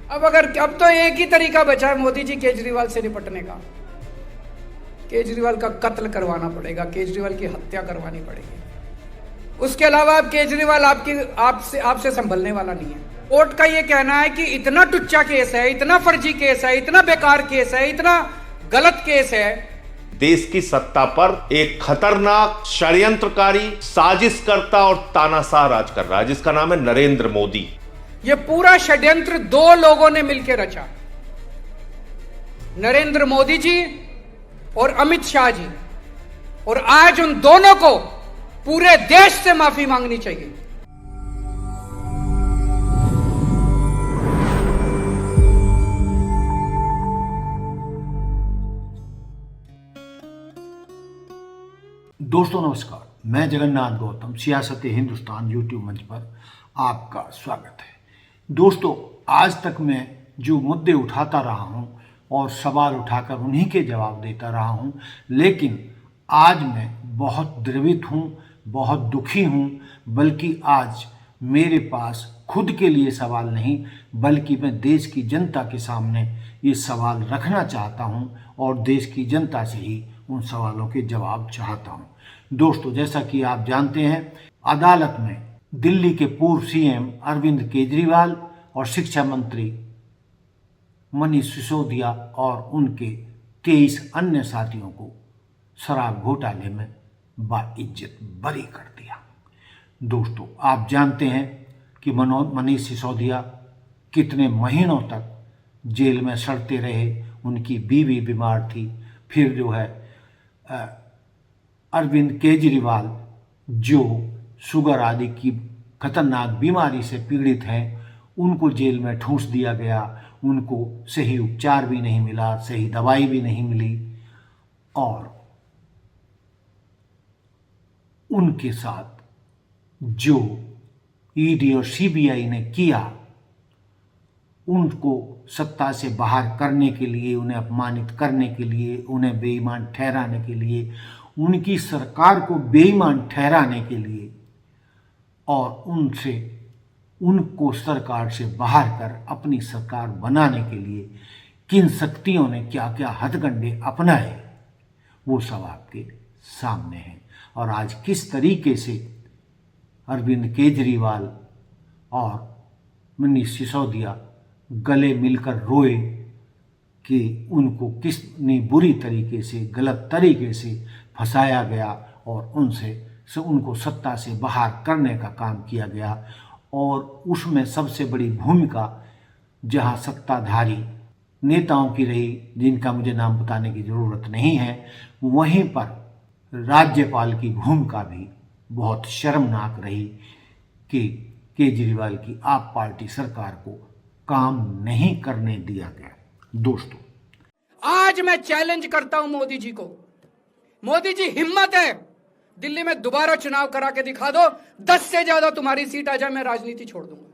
अब तो एक ही तरीका बचा है मोदी जी केजरीवाल से निपटने का। केजरीवाल का कत्ल करवाना पड़ेगा, केजरीवाल की हत्या करवानी पड़ेगी। उसके अलावा अब केजरीवाल आपसे संभलने वाला नहीं है। कोर्ट का यह कहना है कि इतना टुच्चा केस है, इतना फर्जी केस है, इतना बेकार केस है, इतना गलत केस है। देश की सत्ता पर एक खतरनाक षड्यंत्रकारी, साजिशकर्ता और तानाशाह राज कर रहा है, जिसका नाम है नरेंद्र मोदी। यह पूरा षड्यंत्र दो लोगों ने मिलकर रचा, नरेंद्र मोदी जी और अमित शाह जी। और आज उन दोनों को पूरे देश से माफी मांगनी चाहिए। दोस्तों नमस्कार, मैं जगन्नाथ गौतम सियासत हिंदुस्तान यूट्यूब मंच पर आपका स्वागत है। दोस्तों, आज तक मैं जो मुद्दे उठाता रहा हूं और सवाल उठाकर उन्हीं के जवाब देता रहा हूं, लेकिन आज मैं बहुत द्रवित हूं, बहुत दुखी हूं। बल्कि आज मेरे पास खुद के लिए सवाल नहीं, बल्कि मैं देश की जनता के सामने ये सवाल रखना चाहता हूं और देश की जनता से ही उन सवालों के जवाब चाहता हूं। दोस्तों, जैसा कि आप जानते हैं, अदालत में दिल्ली के पूर्व सीएम अरविंद केजरीवाल और शिक्षा मंत्री मनीष सिसोदिया और उनके 23 अन्य साथियों को शराब घोटाले में बाइज्जत बरी कर दिया। दोस्तों, आप जानते हैं कि मनीष सिसोदिया कितने महीनों तक जेल में सड़ते रहे, उनकी बीवी बीमार थी। फिर जो है अरविंद केजरीवाल जो शुगर आदि की खतरनाक बीमारी से पीड़ित हैं, उनको जेल में ठूंस दिया गया। उनको सही उपचार भी नहीं मिला, सही दवाई भी नहीं मिली और उनके साथ जो ईडी और सीबीआई ने किया, उनको सत्ता से बाहर करने के लिए, उन्हें अपमानित करने के लिए, उन्हें बेईमान ठहराने के लिए, उनकी सरकार को बेईमान ठहराने के लिए और उनको सरकार से बाहर कर अपनी सरकार बनाने के लिए किन शक्तियों ने क्या क्या हथकंडे अपनाए, वो सब आपके सामने हैं। और आज किस तरीके से अरविंद केजरीवाल और मनीष सिसोदिया गले मिलकर रोए कि उनको कितनी बुरी तरीके से, गलत तरीके से फंसाया गया और उनको सत्ता से बाहर करने का काम किया गया। और उसमें सबसे बड़ी भूमिका जहां सत्ताधारी नेताओं की रही, जिनका मुझे नाम बताने की ज़रूरत नहीं है, वहीं पर राज्यपाल की भूमिका भी बहुत शर्मनाक रही कि केजरीवाल की आप पार्टी सरकार को काम नहीं करने दिया गया। दोस्तों, आज मैं चैलेंज करता हूं मोदी जी को। मोदी जी, हिम्मत है, दिल्ली में दोबारा चुनाव करा के दिखा दो। 10 से ज्यादा तुम्हारी सीट आ जाए, मैं राजनीति छोड़ दूंगा।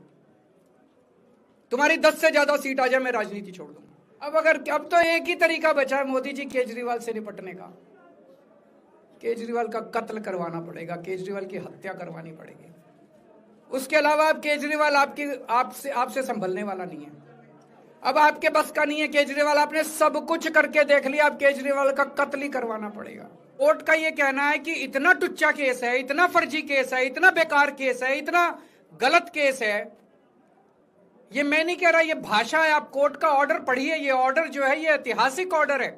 तुम्हारी 10 से ज्यादा सीट आ जाए, मैं राजनीति छोड़ दूंगा। अब तो एक ही तरीका बचा है मोदी जी केजरीवाल से निपटने का। केजरीवाल का कत्ल करवाना पड़ेगा, केजरीवाल की हत्या करवानी पड़ेगी। उसके अलावा अब केजरीवाल आपसे संभलने वाला नहीं है। अब आपके बस का नहीं है केजरीवाल, आपने सब कुछ करके देख लिया, अब केजरीवाल का कत्ल ही करवाना पड़ेगा। कोर्ट का यह कहना है कि इतना टुच्चा केस है, इतना फर्जी केस है, इतना बेकार केस है, इतना गलत केस है। ये मैं नहीं कह रहा, ये भाषा है। आप कोर्ट का ऑर्डर पढ़िए। ये ऑर्डर जो है, ये ऐतिहासिक ऑर्डर है।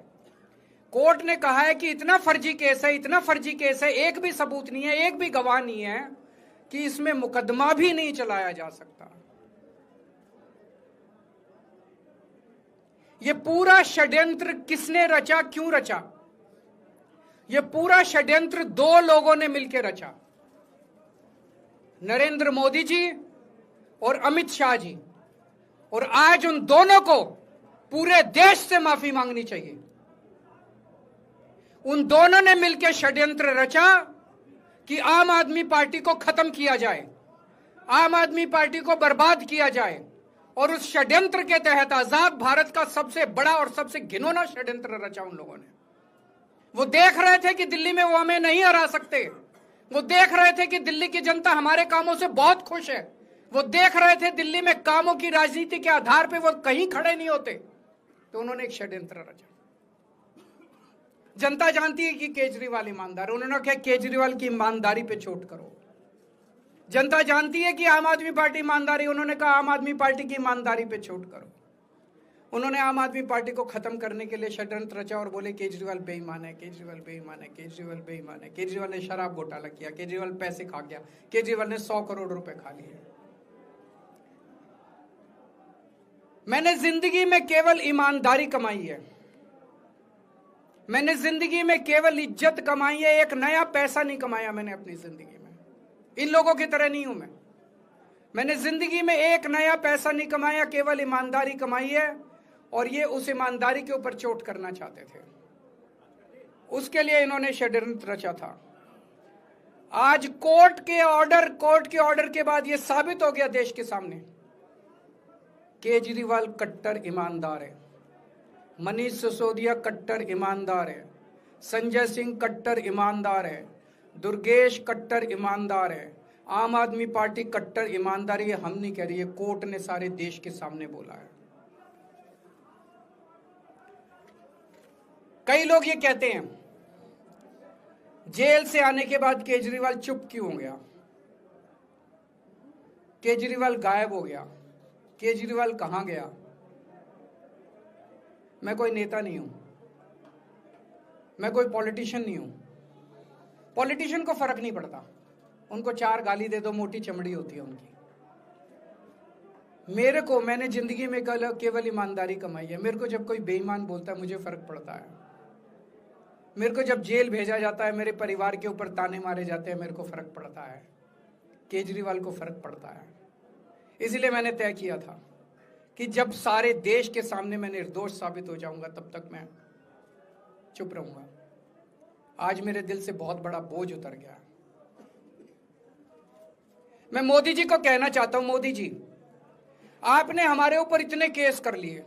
कोर्ट ने कहा है कि इतना फर्जी केस है, इतना फर्जी केस है, एक भी सबूत नहीं है, एक भी गवाह नहीं है कि इसमें मुकदमा भी नहीं चलाया जा सकता। ये पूरा षड्यंत्र किसने रचा, क्यों रचा? ये पूरा षड्यंत्र दो लोगों ने मिलकर रचा, नरेंद्र मोदी जी और अमित शाह जी। और आज उन दोनों को पूरे देश से माफी मांगनी चाहिए। उन दोनों ने मिलकर षड्यंत्र रचा कि आम आदमी पार्टी को खत्म किया जाए, आम आदमी पार्टी को बर्बाद किया जाए। और उस षड्यंत्र के तहत आजाद भारत का सबसे बड़ा और सबसे घिनौना षड्यंत्र रचा उन लोगों ने। वो देख रहे थे कि दिल्ली में वो हमें नहीं हरा सकते। वो देख रहे थे कि दिल्ली की जनता हमारे कामों से बहुत खुश है। वो देख रहे थे दिल्ली में कामों की राजनीति के आधार पे वो कहीं खड़े नहीं होते, तो उन्होंने एक षड्यंत्र रचा। जनता जानती है कि केजरीवाल ईमानदार, उन्होंने कहा केजरीवाल की ईमानदारी पे चोट करो। जनता जानती है कि आम आदमी पार्टी ईमानदारी, उन्होंने कहा आम आदमी पार्टी की ईमानदारी पे चोट करो। उन्होंने आम आदमी पार्टी को खत्म करने के लिए षड्यंत्र रचा और बोले केजरीवाल बेईमान है, केजरीवाल बेईमान है, केजरीवाल बेईमान है, केजरीवाल ने शराब घोटाला किया, केजरीवाल पैसे खा गया, केजरीवाल ने 100 करोड़ रुपए खा लिए। मैंने जिंदगी में केवल ईमानदारी कमाई है, मैंने जिंदगी में केवल इज्जत कमाई है, एक नया पैसा नहीं कमाया मैंने अपनी जिंदगी में। इन लोगों की तरह नहीं हूं मैं। मैंने जिंदगी में एक नया पैसा नहीं कमाया, केवल ईमानदारी कमाई है, और ये उस ईमानदारी के ऊपर चोट करना चाहते थे। उसके लिए इन्होंने षड्यंत्र रचा था। आज कोर्ट के ऑर्डर के बाद ये साबित हो गया देश के सामने, केजरीवाल कट्टर ईमानदार है, मनीष सिसोदिया कट्टर ईमानदार है, संजय सिंह कट्टर ईमानदार है, दुर्गेश कट्टर ईमानदार है, आम आदमी पार्टी कट्टर ईमानदारी है। हम नहीं कह रही है, कोर्ट ने सारे देश के सामने बोला है। कई लोग ये कहते हैं जेल से आने के बाद केजरीवाल चुप क्यों हो गया, केजरीवाल गायब हो गया, केजरीवाल कहां गया। मैं कोई नेता नहीं हूं, मैं कोई पॉलिटिशियन नहीं हूं। पॉलिटिशियन को फर्क नहीं पड़ता, उनको 4 गाली दे दो, मोटी चमड़ी होती है उनकी। मैंने जिंदगी में केवल ईमानदारी कमाई है। मेरे को जब कोई बेईमान बोलता है मुझे फर्क पड़ता है। मेरे को जब जेल भेजा जाता है, मेरे परिवार के ऊपर ताने मारे जाते हैं, मेरे को फर्क पड़ता है। केजरीवाल को फर्क पड़ता है। इसलिए मैंने तय किया था कि जब सारे देश के सामने मैं निर्दोष साबित हो जाऊंगा तब तक मैं चुप रहूंगा। आज मेरे दिल से बहुत बड़ा बोझ उतर गया। मैं मोदी जी को कहना चाहता हूं, मोदी जी आपने हमारे ऊपर इतने केस कर लिए,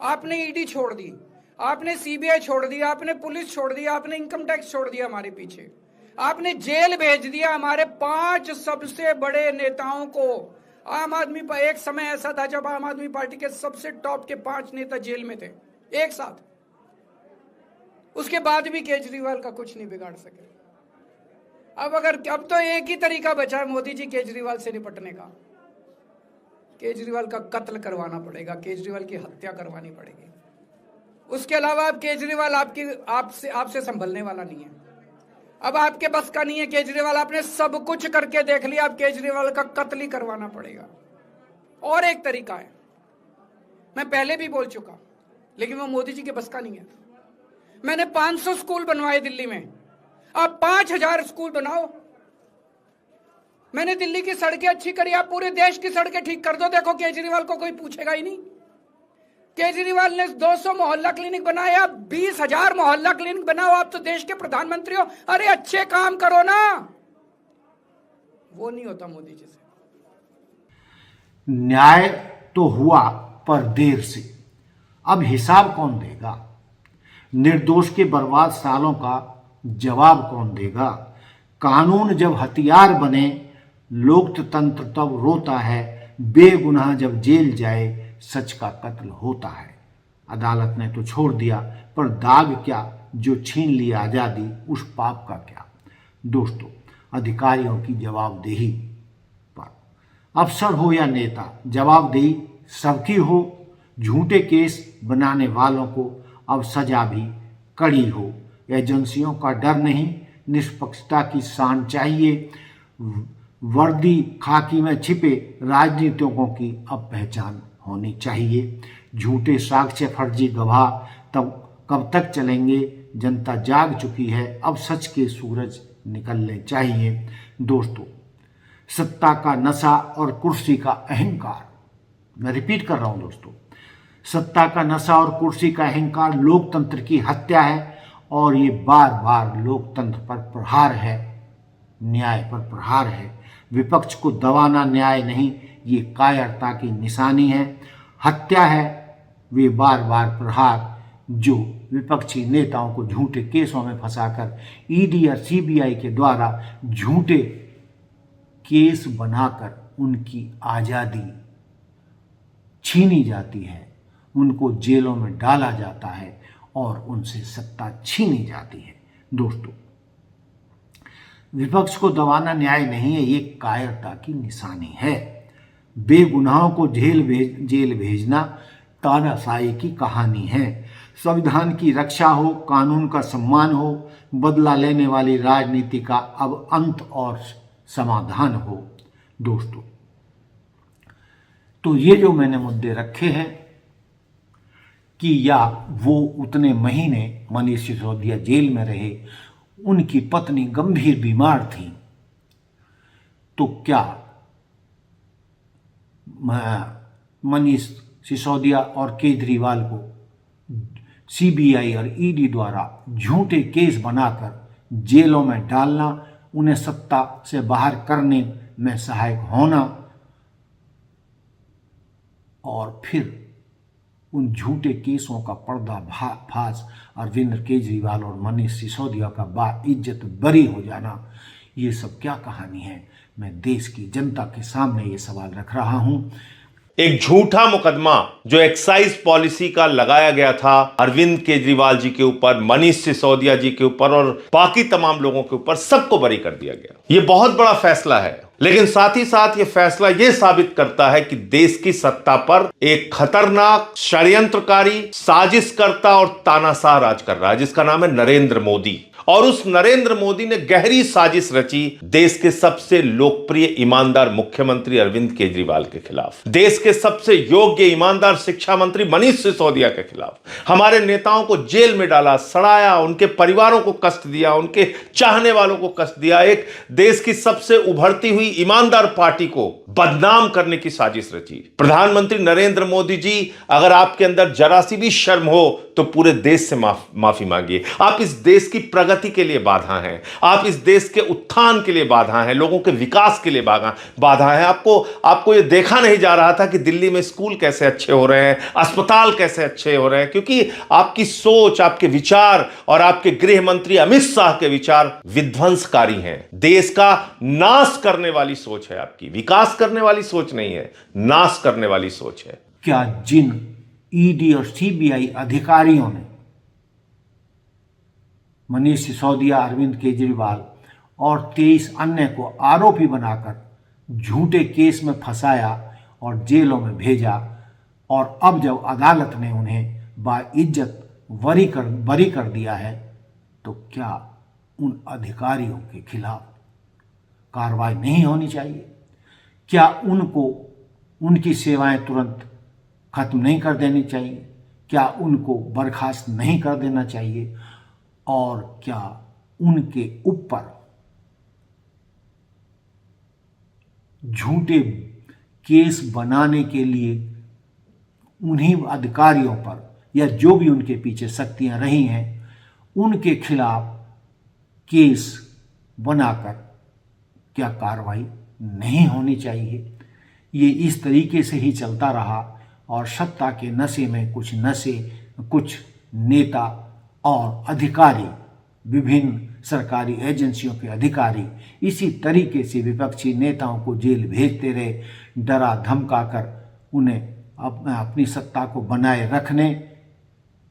आपने ईडी छोड़ दी, आपने सीबीआई छोड़ दी, आपने पुलिस छोड़ दी, आपने इनकम टैक्स छोड़ दिया हमारे पीछे, आपने जेल भेज दिया हमारे 5 सबसे बड़े नेताओं को। आम आदमी पर एक समय ऐसा था जब आम आदमी पार्टी के सबसे टॉप के 5 नेता जेल में थे एक साथ। उसके बाद भी केजरीवाल का कुछ नहीं बिगाड़ सके। अब तो एक ही तरीका बचा है मोदी जी केजरीवाल से निपटने का, केजरीवाल का कत्ल करवाना पड़ेगा, केजरीवाल की हत्या करवानी पड़ेगी। उसके अलावा अब केजरीवाल आपसे संभलने वाला नहीं है। अब आपके बस का नहीं है केजरीवाल, आपने सब कुछ करके देख लिया, अब केजरीवाल का कत्ल ही करवाना पड़ेगा। और एक तरीका है, मैं पहले भी बोल चुका, लेकिन वो मोदी जी के बस का नहीं है। मैंने 500 स्कूल बनवाए दिल्ली में, आप 5000 स्कूल बनाओ। मैंने दिल्ली की सड़कें अच्छी करी, आप पूरे देश की सड़कें ठीक कर दो, देखो केजरीवाल को कोई पूछेगा ही नहीं। केजरीवाल ने 200 मोहल्ला क्लिनिक बनाया, 20,000 मोहल्ला क्लिनिक बनाओ। आप तो देश के प्रधानमंत्री हो, अरे अच्छे काम करो ना। वो नहीं होता मोदी जी से। न्याय तो हुआ पर देर से, अब हिसाब कौन देगा? निर्दोष के बर्बाद सालों का जवाब कौन देगा? कानून जब हथियार बने, लोकतंत्र तब रोता है, बेगुनाह जब जेल जाए, सच का कत्ल होता है। अदालत ने तो छोड़ दिया, पर दाग क्या जो छीन ली आज़ादी, उस पाप का क्या? दोस्तों, अधिकारियों की जवाबदेही पर, अफसर हो या नेता, जवाबदेही सबकी हो। झूठे केस बनाने वालों को अब सजा भी कड़ी हो। एजेंसियों का डर नहीं, निष्पक्षता की शान चाहिए। वर्दी खाकी में छिपे राजनीतिकों की अब पहचान होनी चाहिए। झूठे साक्ष्य, फर्जी गवाह तब कब तक चलेंगे? जनता जाग चुकी है, अब सच के सूरज निकलने चाहिए। दोस्तों, सत्ता का नशा और कुर्सी का अहंकार, मैं रिपीट कर रहा हूं दोस्तों, सत्ता का नशा और कुर्सी का अहंकार लोकतंत्र की हत्या है, और ये बार बार लोकतंत्र पर प्रहार है, न्याय पर प्रहार है। विपक्ष को दबाना न्याय नहीं, ये कायरता की निशानी है, हत्या है। वे बार बार प्रहार जो विपक्षी नेताओं को झूठे केसों में फंसाकर ईडी और सीबीआई के द्वारा झूठे केस बनाकर उनकी आज़ादी छीनी जाती है, उनको जेलों में डाला जाता है और उनसे सत्ता छीनी जाती है। दोस्तों, विपक्ष को दबाना न्याय नहीं है, ये कायरता की निशानी है। बेगुनाहों को जेल भेजना तानाशाही की कहानी है। संविधान की रक्षा हो, कानून का सम्मान हो, बदला लेने वाली राजनीति का अब अंत और समाधान हो। दोस्तों, तो ये जो मैंने मुद्दे रखे हैं कि या वो उतने महीने मनीष सिसोदिया जेल में रहे, उनकी पत्नी गंभीर बीमार थी, तो क्या मनीष सिसोदिया और केजरीवाल को सीबीआई और ईडी द्वारा झूठे केस बनाकर जेलों में डालना, उन्हें सत्ता से बाहर करने में सहायक होना और फिर उन झूठे केसों का पर्दाफाश अरविंद केजरीवाल और मनीष सिसोदिया का बाइज्जत बरी हो जाना, ये सब क्या कहानी है? मैं देश की जनता के सामने ये सवाल रख रहा हूं। एक झूठा मुकदमा जो एक्साइज पॉलिसी का लगाया गया था अरविंद केजरीवाल जी के ऊपर, मनीष सिसोदिया जी के ऊपर और बाकी तमाम लोगों के ऊपर, सबको बरी कर दिया गया। यह बहुत बड़ा फैसला है, लेकिन साथ ही साथ यह फैसला यह साबित करता है कि देश की सत्ता पर एक खतरनाक षड्यंत्रकारी, साजिशकर्ता और तानाशाह राज कर रहा है, जिसका नाम है नरेंद्र मोदी। और उस नरेंद्र मोदी ने गहरी साजिश रची देश के सबसे लोकप्रिय ईमानदार मुख्यमंत्री अरविंद केजरीवाल के खिलाफ, देश के सबसे योग्य ईमानदार शिक्षा मंत्री मनीष सिसोदिया के खिलाफ। हमारे नेताओं को जेल में डाला, सड़ाया, उनके परिवारों को कष्ट दिया, उनके चाहने वालों को कष्ट दिया। एक देश की सबसे उभरती हुई ईमानदार पार्टी को बदनाम करने की साजिश रची। प्रधानमंत्री नरेंद्र मोदी जी, अगर आपके अंदर जरा सी भी शर्म हो तो पूरे देश से माफी मांगिए। आप इस देश की प्रगति के लिए बाधा हैं, आप इस देश के उत्थान के लिए बाधा हैं, लोगों के विकास के लिए बाधा हैं। आपको यह देखा नहीं जा रहा था कि दिल्ली में स्कूल कैसे अच्छे हो रहे हैं, अस्पताल कैसे अच्छे हो रहे हैं, क्योंकि आपकी सोच, आपके विचार और आपके गृह मंत्री अमित शाह के विचार विध्वंसकारी हैं। देश का नाश करने वाली सोच है आपकी, विकास करने वाली सोच नहीं है, नाश करने वाली सोच है। क्या जिन ईडी और सीबीआई अधिकारियों ने मनीष सिसोदिया, अरविंद केजरीवाल और 23 अन्य को आरोपी बनाकर झूठे केस में फंसाया और जेलों में भेजा, और अब जब अदालत ने उन्हें बाइज्जत बरी कर दिया है, तो क्या उन अधिकारियों के खिलाफ कार्रवाई नहीं होनी चाहिए? क्या उनको उनकी सेवाएं तुरंत खत्म नहीं कर देनी चाहिए? क्या उनको बर्खास्त नहीं कर देना चाहिए? और क्या उनके ऊपर झूठे केस बनाने के लिए उन्हीं अधिकारियों पर या जो भी उनके पीछे शक्तियां रही हैं, उनके खिलाफ केस बनाकर क्या कार्रवाई नहीं होनी चाहिए? ये इस तरीके से ही चलता रहा और सत्ता के नशे में कुछ नेता और अधिकारी, विभिन्न सरकारी एजेंसियों के अधिकारी इसी तरीके से विपक्षी नेताओं को जेल भेजते रहे, डरा धमकाकर उन्हें अपनी सत्ता को बनाए रखने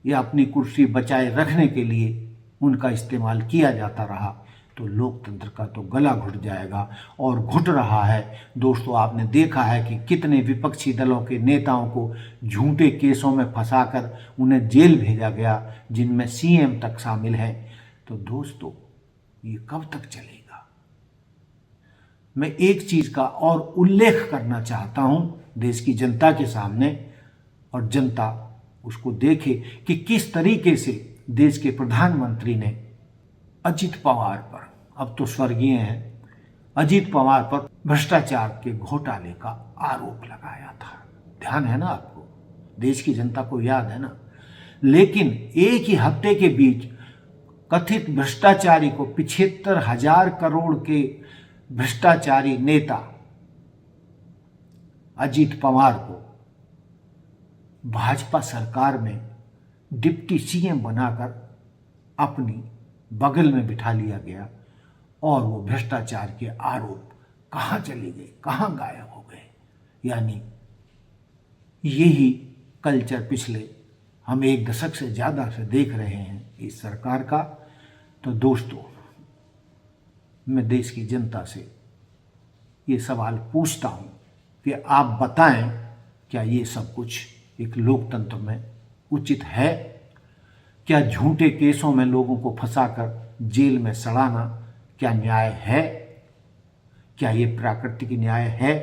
या अपनी कुर्सी बचाए रखने के लिए उनका इस्तेमाल किया जाता रहा। तो लोकतंत्र का तो गला घुट जाएगा और घुट रहा है। दोस्तों, आपने देखा है कि कितने विपक्षी दलों के नेताओं को झूठे केसों में फंसाकर उन्हें जेल भेजा गया, जिनमें सीएम तक शामिल है। तो दोस्तों, ये कब तक चलेगा? मैं एक चीज का और उल्लेख करना चाहता हूं देश की जनता के सामने, और जनता उसको देखे कि किस तरीके से देश के प्रधानमंत्री ने अजित पवार पर, अब तो स्वर्गीय हैं, अजित पवार पर भ्रष्टाचार के घोटाले का आरोप लगाया था। ध्यान है ना आपको? देश की जनता को याद है ना? लेकिन एक ही हफ्ते के बीच कथित भ्रष्टाचारी को 75,000 करोड़ के भ्रष्टाचारी नेता अजित पवार को भाजपा सरकार में डिप्टी सीएम बनाकर अपनी बगल में बिठा लिया गया और वो भ्रष्टाचार के आरोप कहाँ चली गई, कहाँ गायब हो गए। यानी यही कल्चर पिछले हम 1 दशक से ज़्यादा से देख रहे हैं इस सरकार का। तो दोस्तों, मैं देश की जनता से ये सवाल पूछता हूँ कि आप बताएं, क्या ये सब कुछ एक लोकतंत्र में उचित है? क्या झूठे केसों में लोगों को फंसाकर जेल में सड़ाना क्या न्याय है? क्या ये प्राकृतिक न्याय है?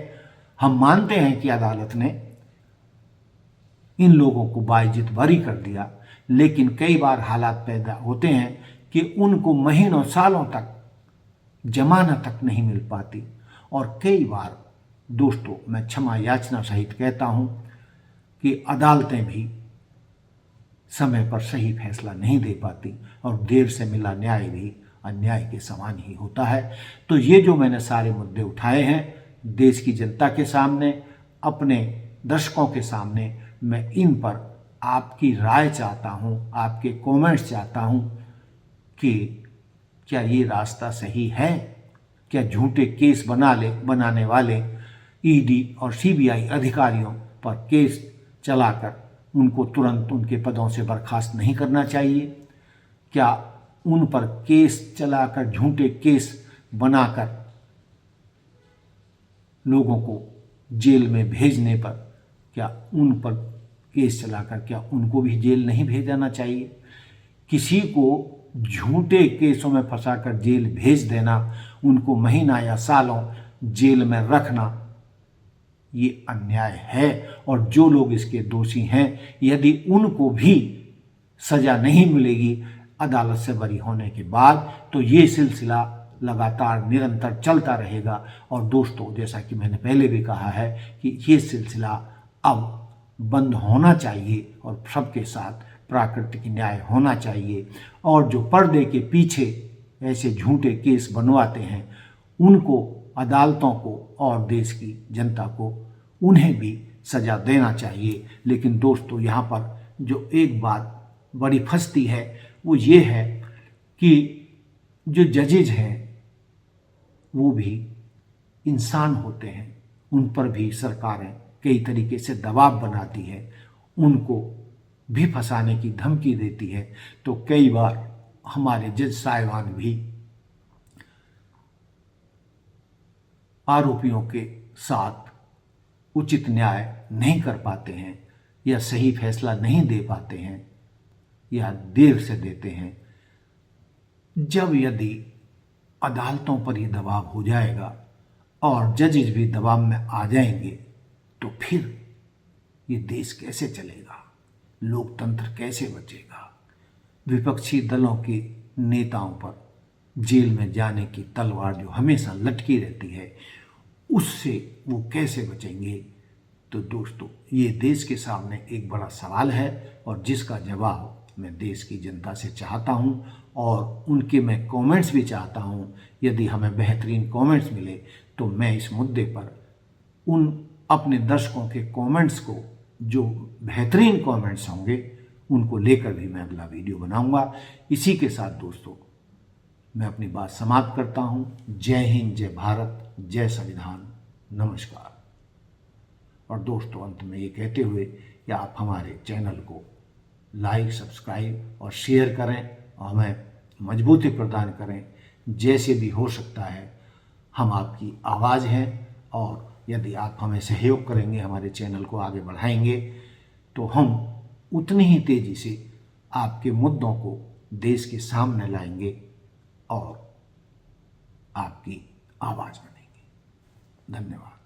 हम मानते हैं कि अदालत ने इन लोगों को बाइज्जत बरी कर दिया, लेकिन कई बार हालात पैदा होते हैं कि उनको महीनों सालों तक जमानत तक नहीं मिल पाती। और कई बार दोस्तों, मैं क्षमा याचना सहित कहता हूं कि अदालतें भी समय पर सही फैसला नहीं दे पाती और देर से मिला न्याय भी अन्याय के समान ही होता है। तो ये जो मैंने सारे मुद्दे उठाए हैं देश की जनता के सामने, अपने दर्शकों के सामने, मैं इन पर आपकी राय चाहता हूं, आपके कमेंट्स चाहता हूं कि क्या ये रास्ता सही है? क्या झूठे केस बनाने वाले ईडी और सीबीआई अधिकारियों पर केस चलाकर उनको तुरंत उनके पदों से बर्खास्त नहीं करना चाहिए? क्या उन पर केस चलाकर, झूठे केस बनाकर लोगों को जेल में भेजने पर, क्या उन पर केस चलाकर क्या उनको भी जेल नहीं भेजना चाहिए? किसी को झूठे केसों में फंसाकर जेल भेज देना, उनको महीना या सालों जेल में रखना, ये अन्याय है। और जो लोग इसके दोषी हैं, यदि उनको भी सजा नहीं मिलेगी अदालत से बरी होने के बाद, तो ये सिलसिला लगातार निरंतर चलता रहेगा। और दोस्तों, जैसा कि मैंने पहले भी कहा है कि ये सिलसिला अब बंद होना चाहिए और सबके साथ प्राकृतिक न्याय होना चाहिए। और जो पर्दे के पीछे ऐसे झूठे केस बनवाते हैं, उनको, अदालतों को और देश की जनता को, उन्हें भी सजा देना चाहिए। लेकिन दोस्तों, यहाँ पर जो एक बात बड़ी फंसती है वो ये है कि जो जजेज हैं वो भी इंसान होते हैं, उन पर भी सरकारें कई तरीके से दबाव बनाती है, उनको भी फंसाने की धमकी देती है। तो कई बार हमारे जज साहिबान भी आरोपियों के साथ उचित न्याय नहीं कर पाते हैं या सही फैसला नहीं दे पाते हैं या देर से देते हैं। जब यदि अदालतों पर ही दबाव हो जाएगा और जजेस भी दबाव में आ जाएंगे, तो फिर ये देश कैसे चलेगा? लोकतंत्र कैसे बचेगा? विपक्षी दलों के नेताओं पर जेल में जाने की तलवार जो हमेशा लटकी रहती है, उससे वो कैसे बचेंगे? तो दोस्तों, ये देश के सामने एक बड़ा सवाल है और जिसका जवाब मैं देश की जनता से चाहता हूँ और उनके मैं कमेंट्स भी चाहता हूँ। यदि हमें बेहतरीन कमेंट्स मिले तो मैं इस मुद्दे पर उन अपने दर्शकों के कमेंट्स को, जो बेहतरीन कमेंट्स होंगे, उनको लेकर भी मैं अगला वीडियो बनाऊंगा। इसी के साथ दोस्तों, मैं अपनी बात समाप्त करता हूं। जय हिंद, जय भारत, जय संविधान, नमस्कार। और दोस्तों, अंत में ये कहते हुए कि आप हमारे चैनल को लाइक, सब्सक्राइब और शेयर करें और हमें मजबूती प्रदान करें। जैसे भी हो सकता है, हम आपकी आवाज़ हैं और यदि आप हमें सहयोग करेंगे, हमारे चैनल को आगे बढ़ाएंगे, तो हम उतनी ही तेज़ी से आपके मुद्दों को देश के सामने लाएंगे और आपकी आवाज़ बनेंगे। धन्यवाद।